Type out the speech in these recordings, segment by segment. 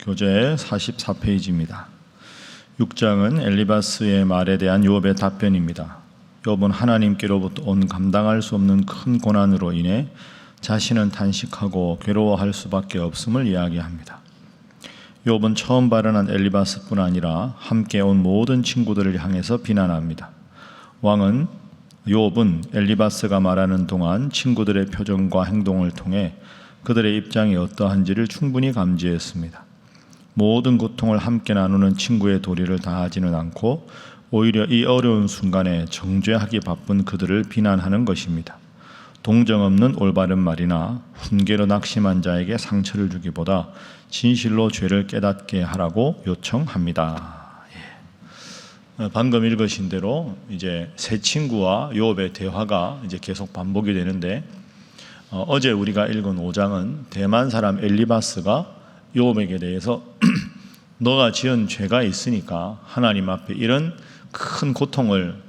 교재 44페이지입니다. 6장은 엘리바스의 말에 대한 욥의 답변입니다. 욥은 하나님께로부터 온 감당할 수 없는 큰 고난으로 인해 자신은 탄식하고 괴로워할 수밖에 없음을 이야기합니다. 욥은 처음 발언한 엘리바스뿐 아니라 함께 온 모든 친구들을 향해서 비난합니다. 왕은 욥은 엘리바스가 말하는 동안 친구들의 표정과 행동을 통해 그들의 입장이 어떠한지를 충분히 감지했습니다. 모든 고통을 함께 나누는 친구의 도리를 다하지는 않고 오히려 이 어려운 순간에 정죄하기 바쁜 그들을 비난하는 것입니다. 동정 없는 올바른 말이나 훈계로 낙심한 자에게 상처를 주기보다 진실로 죄를 깨닫게 하라고 요청합니다. 방금 읽으신 대로 이제 세 친구와 욥의 대화가 이제 계속 반복이 되는데, 어제 우리가 읽은 5장은 대만 사람 엘리바스가 욥에게 대해서 너가 지은 죄가 있으니까 하나님 앞에 이런 큰 고통을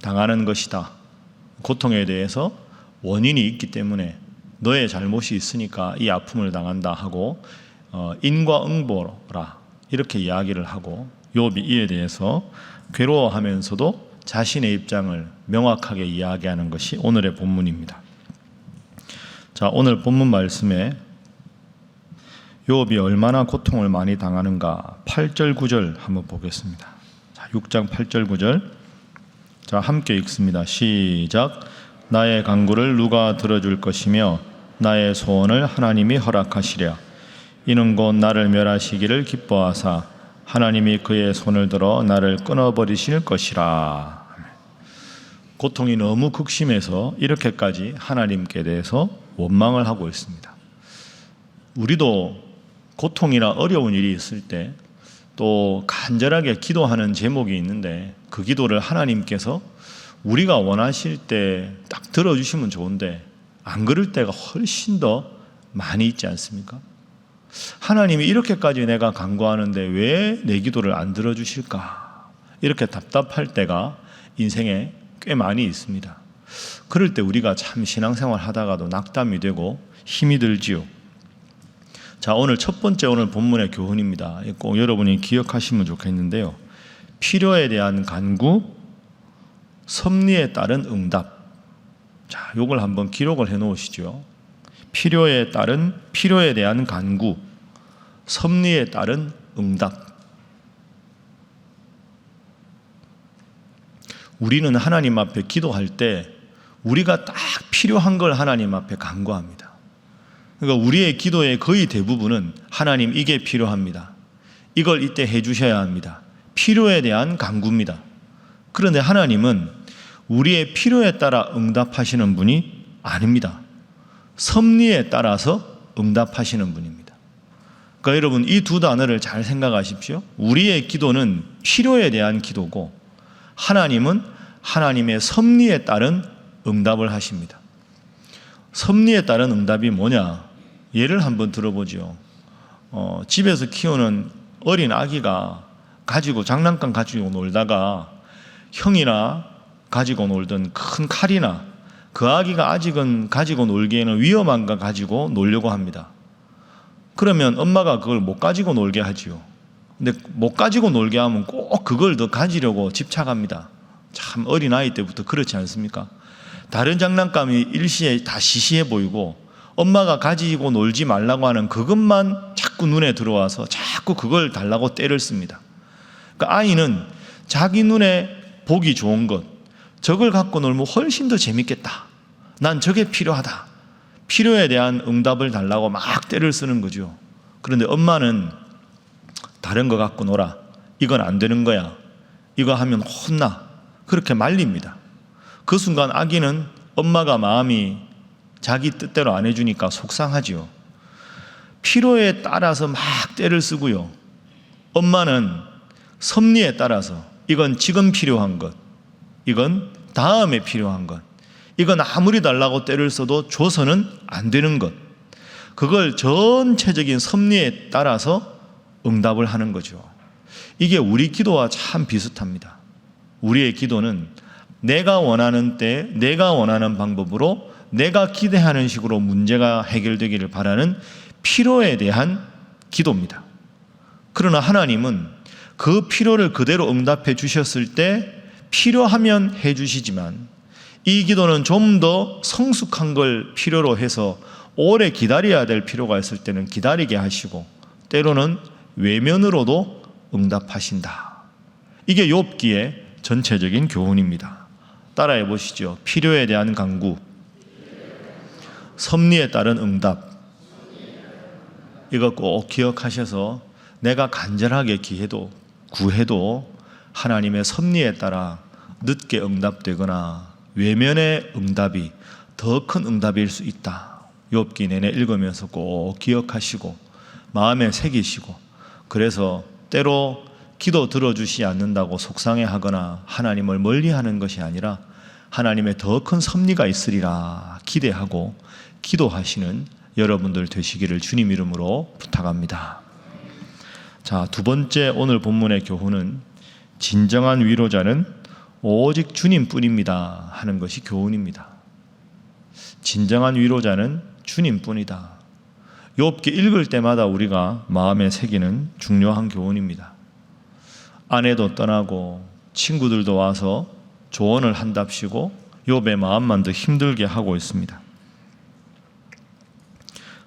당하는 것이다. 고통에 대해서 원인이 있기 때문에 너의 잘못이 있으니까 이 아픔을 당한다 하고 인과응보라 이렇게 이야기를 하고, 욥이 이에 대해서 괴로워하면서도 자신의 입장을 명확하게 이야기하는 것이 오늘의 본문입니다. 자, 오늘 본문 말씀에 욥이 얼마나 고통을 많이 당하는가 8절 9절 한번 보겠습니다. 자, 6장 8절 9절 자, 함께 읽습니다. 시작. 나의 간구를 누가 들어줄 것이며 나의 소원을 하나님이 허락하시랴. 이는 곧 나를 멸하시기를 기뻐하사 하나님이 그의 손을 들어 나를 끊어버리실 것이라. 고통이 너무 극심해서 이렇게까지 하나님께 대해서 원망을 하고 있습니다. 우리도 고통이나 어려운 일이 있을 때 또 간절하게 기도하는 제목이 있는데, 그 기도를 하나님께서 우리가 원하실 때 딱 들어주시면 좋은데 안 그럴 때가 훨씬 더 많이 있지 않습니까? 하나님이 이렇게까지 내가 간구하는데 왜 내 기도를 안 들어주실까? 이렇게 답답할 때가 인생에 꽤 많이 있습니다. 그럴 때 우리가 참 신앙생활 하다가도 낙담이 되고 힘이 들지요. 자, 오늘 첫 번째 오늘 본문의 교훈입니다. 꼭 여러분이 기억하시면 좋겠는데요. 필요에 대한 간구, 섭리에 따른 응답. 자, 이걸 한번 기록을 해 놓으시죠. 필요에 대한 간구, 섭리에 따른 응답. 우리는 하나님 앞에 기도할 때 우리가 딱 필요한 걸 하나님 앞에 간구합니다. 그러니까 우리의 기도의 거의 대부분은 하나님 이게 필요합니다. 이걸 이때 해주셔야 합니다. 필요에 대한 간구입니다. 그런데 하나님은 우리의 필요에 따라 응답하시는 분이 아닙니다. 섭리에 따라서 응답하시는 분입니다. 그러니까 여러분 이 두 단어를 잘 생각하십시오. 우리의 기도는 필요에 대한 기도고, 하나님은 하나님의 섭리에 따른 응답을 하십니다. 섭리에 따른 응답이 뭐냐? 예를 한번 들어보죠. 집에서 키우는 어린 아기가 장난감 가지고 놀다가 형이나 가지고 놀던 큰 칼이나 그 아기가 아직은 가지고 놀기에는 위험한 거 가지고 놀려고 합니다. 그러면 엄마가 그걸 못 가지고 놀게 하지요. 근데 못 가지고 놀게 하면 꼭 그걸 더 가지려고 집착합니다. 참 어린아이 때부터 그렇지 않습니까? 다른 장난감이 일시에 다 시시해 보이고 엄마가 가지고 놀지 말라고 하는 그것만 자꾸 눈에 들어와서 자꾸 그걸 달라고 떼를 씁니다. 그러니까 아이는 자기 눈에 보기 좋은 것, 저걸 갖고 놀면 훨씬 더 재밌겠다. 난 저게 필요하다. 필요에 대한 응답을 달라고 막 떼를 쓰는 거죠. 그런데 엄마는 다른 거 갖고 놀아. 이건 안 되는 거야. 이거 하면 혼나. 그렇게 말립니다. 그 순간 아기는 엄마가 마음이 자기 뜻대로 안 해주니까 속상하지요. 필요에 따라서 막 떼를 쓰고요. 엄마는 섭리에 따라서 이건 지금 필요한 것, 이건 다음에 필요한 것, 이건 아무리 달라고 떼를 써도 줘서는 안 되는 것, 그걸 전체적인 섭리에 따라서 응답을 하는 거죠. 이게 우리 기도와 참 비슷합니다. 우리의 기도는 내가 원하는 때 내가 원하는 방법으로 내가 기대하는 식으로 문제가 해결되기를 바라는 필요에 대한 기도입니다. 그러나 하나님은 그 필요를 그대로 응답해 주셨을 때 필요하면 해 주시지만, 이 기도는 좀 더 성숙한 걸 필요로 해서 오래 기다려야 될 필요가 있을 때는 기다리게 하시고, 때로는 외면으로도 응답하신다. 이게 욥기의 전체적인 교훈입니다. 따라해 보시죠. 필요에 대한 간구, 섭리에 따른 응답. 이거 꼭 기억하셔서 내가 간절하게 구해도 하나님의 섭리에 따라 늦게 응답되거나 외면의 응답이 더 큰 응답일 수 있다. 욥기 내내 읽으면서 꼭 기억하시고 마음에 새기시고, 그래서 때로 기도 들어주시지 않는다고 속상해하거나 하나님을 멀리하는 것이 아니라 하나님의 더 큰 섭리가 있으리라 기대하고 기도하시는 여러분들 되시기를 주님 이름으로 부탁합니다. 자, 두 번째 오늘 본문의 교훈은 진정한 위로자는 오직 주님뿐입니다 하는 것이 교훈입니다. 진정한 위로자는 주님뿐이다. 욥기 읽을 때마다 우리가 마음에 새기는 중요한 교훈입니다. 아내도 떠나고 친구들도 와서 조언을 한답시고 욥의 마음만 더 힘들게 하고 있습니다.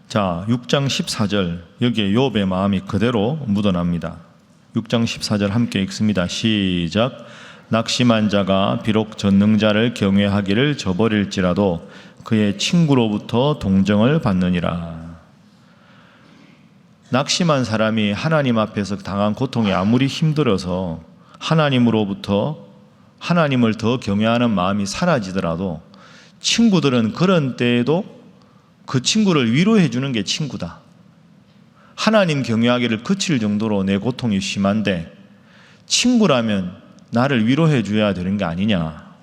자, 6장 14절, 여기에 욥의 마음이 그대로 묻어납니다. 6장 14절 함께 읽습니다. 시작. 낙심한 자가 비록 전능자를 경외하기를 저버릴지라도 그의 친구로부터 동정을 받느니라. 낙심한 사람이 하나님 앞에서 당한 고통이 아무리 힘들어서 하나님을 더 경외하는 마음이 사라지더라도 친구들은 그런 때에도 그 친구를 위로해 주는 게 친구다. 하나님 경외하기를 그칠 정도로 내 고통이 심한데 친구라면 나를 위로해 줘야 되는 게 아니냐.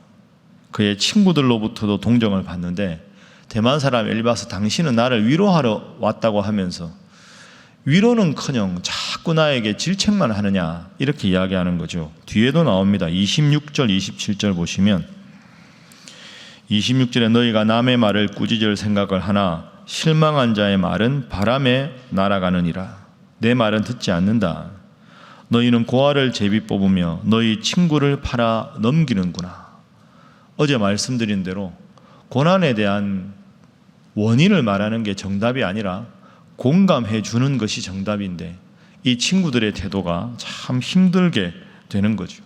그의 친구들로부터도 동정을 받는데 대만 사람 엘리바스, 당신은 나를 위로하러 왔다고 하면서 위로는커녕 자꾸 나에게 질책만 하느냐, 이렇게 이야기하는 거죠. 뒤에도 나옵니다. 26절 27절 보시면 26절에 너희가 남의 말을 꾸짖을 생각을 하나 실망한 자의 말은 바람에 날아가느니라. 내 말은 듣지 않는다. 너희는 고아를 제비 뽑으며 너희 친구를 팔아 넘기는구나. 어제 말씀드린 대로 고난에 대한 원인을 말하는 게 정답이 아니라 공감해 주는 것이 정답인데 이 친구들의 태도가 참 힘들게 되는 거죠.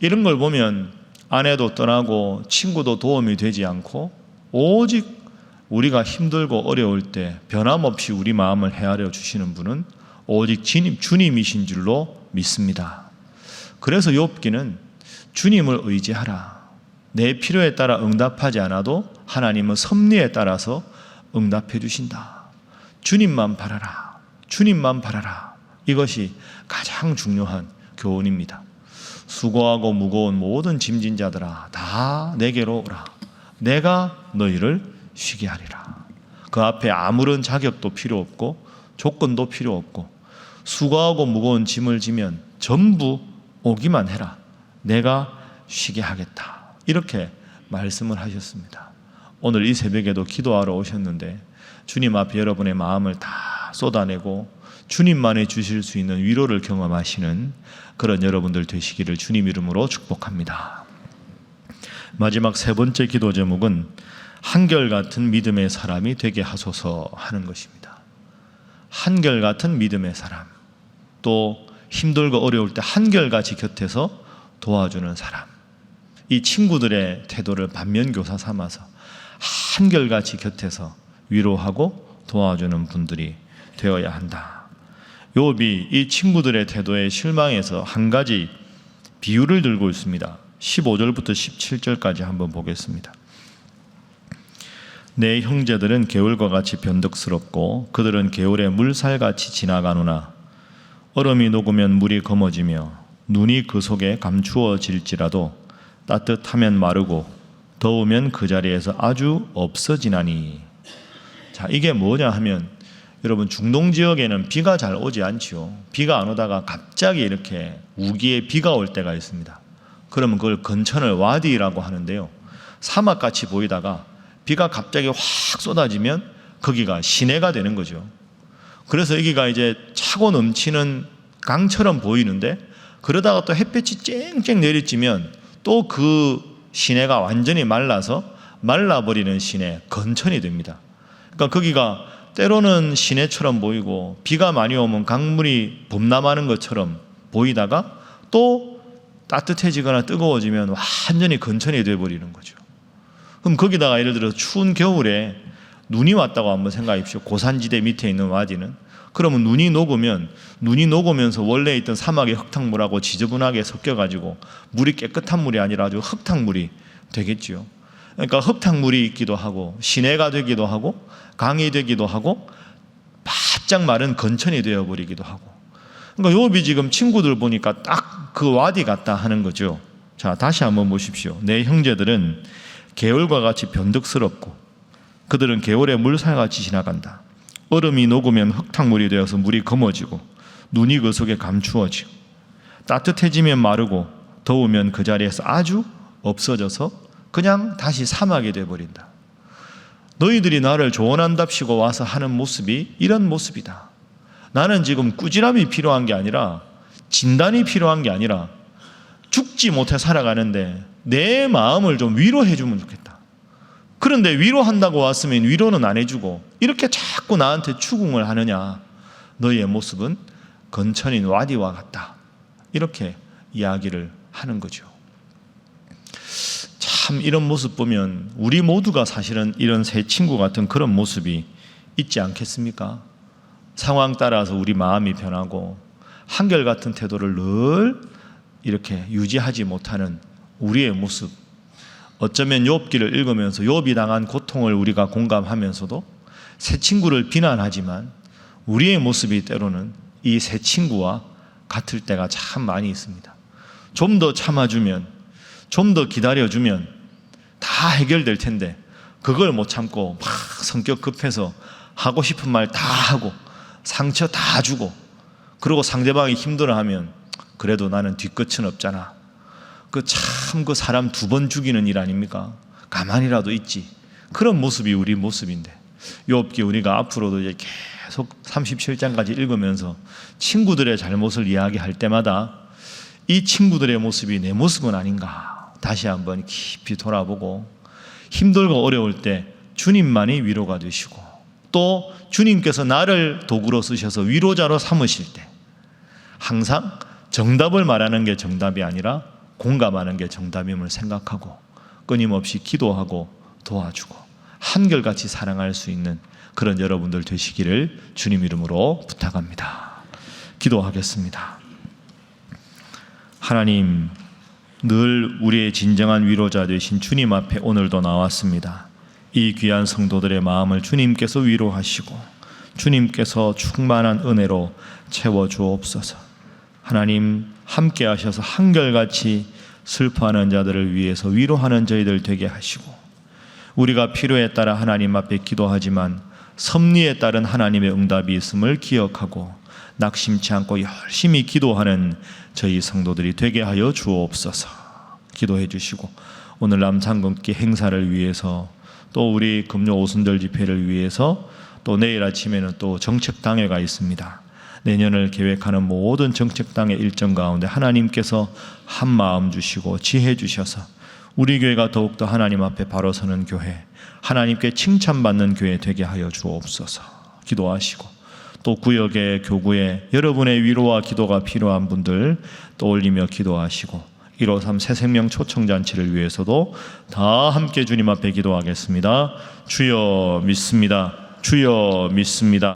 이런 걸 보면 아내도 떠나고 친구도 도움이 되지 않고 오직 우리가 힘들고 어려울 때 변함없이 우리 마음을 헤아려 주시는 분은 오직 주님이신 줄로 믿습니다. 그래서 욥기는 주님을 의지하라. 내 필요에 따라 응답하지 않아도 하나님은 섭리에 따라서 응답해 주신다. 주님만 바라라. 주님만 바라라. 이것이 가장 중요한 교훈입니다. 수고하고 무거운 모든 짐진 자들아 다 내게로 오라. 내가 너희를 쉬게 하리라. 그 앞에 아무런 자격도 필요 없고 조건도 필요 없고 수고하고 무거운 짐을 지면 전부 오기만 해라. 내가 쉬게 하겠다. 이렇게 말씀을 하셨습니다. 오늘 이 새벽에도 기도하러 오셨는데 주님 앞에 여러분의 마음을 다 쏟아내고 주님만이 주실 수 있는 위로를 경험하시는 그런 여러분들 되시기를 주님 이름으로 축복합니다. 마지막 세 번째 기도 제목은 한결같은 믿음의 사람이 되게 하소서 하는 것입니다. 한결같은 믿음의 사람, 또 힘들고 어려울 때 한결같이 곁에서 도와주는 사람, 이 친구들의 태도를 반면교사 삼아서 한결같이 곁에서 위로하고 도와주는 분들이 되어야 한다. 욥이 이 친구들의 태도에 실망해서 한 가지 비유를 들고 있습니다. 15절부터 17절까지 한번 보겠습니다. 내 형제들은 개울과 같이 변덕스럽고 그들은 개울에 물살같이 지나가노나 얼음이 녹으면 물이 검어지며 눈이 그 속에 감추어질지라도 따뜻하면 마르고 더우면 그 자리에서 아주 없어지나니. 자, 이게 뭐냐 하면 여러분 중동 지역에는 비가 잘 오지 않지요. 비가 안 오다가 갑자기 이렇게 우기에 비가 올 때가 있습니다. 그러면 그걸 건천을 와디라고 하는데요. 사막같이 보이다가 비가 갑자기 확 쏟아지면 거기가 시내가 되는 거죠. 그래서 여기가 이제 차고 넘치는 강처럼 보이는데 그러다가 또 햇볕이 쨍쨍 내리쬐면 또 그 시내가 완전히 말라서 말라버리는 시내, 건천이 됩니다. 그러니까 거기가 때로는 시내처럼 보이고 비가 많이 오면 강물이 범람하는 것처럼 보이다가 또 따뜻해지거나 뜨거워지면 완전히 건천이 되어버리는 거죠. 그럼 거기다가 예를 들어서 추운 겨울에 눈이 왔다고 한번 생각하십시오. 고산지대 밑에 있는 와디는. 그러면 눈이 녹으면서 원래 있던 사막의 흙탕물하고 지저분하게 섞여가지고 물이 깨끗한 물이 아니라 아주 흙탕물이 되겠지요. 그러니까 흙탕물이 있기도 하고 시내가 되기도 하고 강이 되기도 하고 바짝 마른 건천이 되어버리기도 하고. 그러니까 욥이 지금 친구들 보니까 딱 그 와디 같다 하는 거죠. 자, 다시 한번 보십시오. 내 형제들은 개울과 같이 변덕스럽고 그들은 개울의 물살같이 지나간다. 얼음이 녹으면 흙탕물이 되어서 물이 검어지고 눈이 그 속에 감추어지고 따뜻해지면 마르고 더우면 그 자리에서 아주 없어져서 그냥 다시 사막이 되어버린다. 너희들이 나를 조언한답시고 와서 하는 모습이 이런 모습이다. 나는 지금 꾸지람이 필요한 게 아니라 진단이 필요한 게 아니라 죽지 못해 살아가는데 내 마음을 좀 위로해 주면 좋겠다. 그런데 위로한다고 왔으면 위로는 안 해주고 이렇게 자꾸 나한테 추궁을 하느냐. 너희의 모습은 건천인 와디와 같다. 이렇게 이야기를 하는 거죠. 참 이런 모습 보면 우리 모두가 사실은 이런 새 친구 같은 그런 모습이 있지 않겠습니까? 상황 따라서 우리 마음이 변하고 한결같은 태도를 늘 이렇게 유지하지 못하는 우리의 모습. 어쩌면 욥기를 읽으면서 욥이 당한 고통을 우리가 공감하면서도 새 친구를 비난하지만 우리의 모습이 때로는 이 새 친구와 같을 때가 참 많이 있습니다. 좀 더 참아주면, 좀 더 기다려주면 다 해결될 텐데 그걸 못 참고 막 성격 급해서 하고 싶은 말 다 하고 상처 다 주고 그리고 상대방이 힘들어하면 그래도 나는 뒤끝은 없잖아. 그 사람 2번 죽이는 일 아닙니까? 가만히라도 있지. 그런 모습이 우리 모습인데 욥기 우리가 앞으로도 이제 계속 37장까지 읽으면서 친구들의 잘못을 이야기할 때마다 이 친구들의 모습이 내 모습은 아닌가 다시 한번 깊이 돌아보고 힘들고 어려울 때 주님만이 위로가 되시고 또 주님께서 나를 도구로 쓰셔서 위로자로 삼으실 때 항상 정답을 말하는 게 정답이 아니라 공감하는 게 정답임을 생각하고 끊임없이 기도하고 도와주고 한결같이 사랑할 수 있는 그런 여러분들 되시기를 주님 이름으로 부탁합니다. 기도하겠습니다. 하나님, 늘 우리의 진정한 위로자 되신 주님 앞에 오늘도 나왔습니다. 이 귀한 성도들의 마음을 주님께서 위로하시고 주님께서 충만한 은혜로 채워주옵소서. 하나님 함께 하셔서 한결같이 슬퍼하는 자들을 위해서 위로하는 저희들 되게 하시고 우리가 필요에 따라 하나님 앞에 기도하지만 섭리에 따른 하나님의 응답이 있음을 기억하고 낙심치 않고 열심히 기도하는 저희 성도들이 되게 하여 주옵소서. 기도해 주시고 오늘 남상금기 행사를 위해서 또 우리 금요 오순절 집회를 위해서 또 내일 아침에는 또 정책당회가 있습니다. 내년을 계획하는 모든 정책당의 일정 가운데 하나님께서 한 마음 주시고 지혜 주셔서 우리 교회가 더욱더 하나님 앞에 바로 서는 교회, 하나님께 칭찬받는 교회 되게 하여 주옵소서. 기도하시고 또 구역에 교구에 여러분의 위로와 기도가 필요한 분들 떠올리며 기도하시고 153 새생명 초청잔치를 위해서도 다 함께 주님 앞에 기도하겠습니다. 주여 믿습니다. 주여 믿습니다.